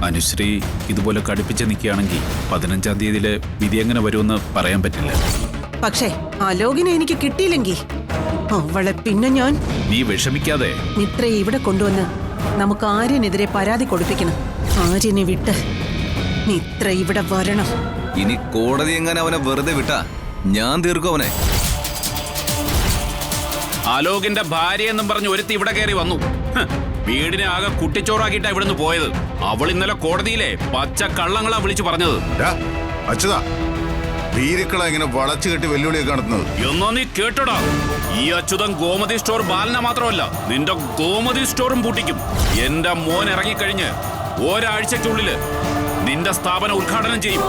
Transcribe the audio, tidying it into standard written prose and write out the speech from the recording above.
അനുശ്രീ ഇതുപോലെ കടുപ്പിച്ച് നിൽക്കുകയാണെങ്കിൽ 15-ാം തീയതിയിലെ വിധി എങ്ങനെ വരുമെന്ന് പറയാൻ പറ്റില്ല. പക്ഷേ അലോകിനെ എനിക്ക് കിട്ടിയില്ലെങ്കിൽ അവളെ പിന്നെ ഞാൻ... നീ വിഷമിക്കാതെ. മിത്രയെ ഇവിടെ കൊണ്ടുവന്ന് നമുക്ക് ആര്യനെതിരെ പരാതി കൊടുപ്പിക്കണം. ആര്യനെ വിട്ട് മിത്ര ഇവിടെ വരണം. ഇനി കോടതി എങ്ങനെ അവനെ വെറുതെ വിട്ടാ ഞാൻ തീർക്കും അവനെ. അലോകിന്റെ ഭാര്യ എന്നും പറഞ്ഞ് ഒരുത്തി ഇവിടെ കയറി വന്നു. വീടിനെ ആകെ കുട്ടിച്ചോറാക്കിയിട്ടാ ഇവിടുന്ന് പോയത്. അവൾ ഇന്നലെ കോടതിയിലെ പച്ച കള്ളങ്ങളാ വിളിച്ചു പറഞ്ഞത്. അച്യുതാ, ഭീരുക്കളെ ഇങ്ങനെ വളച്ചു കെട്ടി വെല്ലുവിളിയൊക്കെ നടത്തുന്നത് എന്നോ നീ കേട്ടോടാ. ഈ അച്യുതൻ ഗോമതി സ്റ്റോർ ബാലന മാത്രമല്ല, നിന്റെ ഗോമതി സ്റ്റോറും പൂട്ടിക്കും. എന്റെ മോൻ ഇറങ്ങിക്കഴിഞ്ഞ് ഒരാഴ്ചക്കുള്ളില് നിന്റെ സ്ഥാപനം ഉദ്ഘാടനം ചെയ്യും.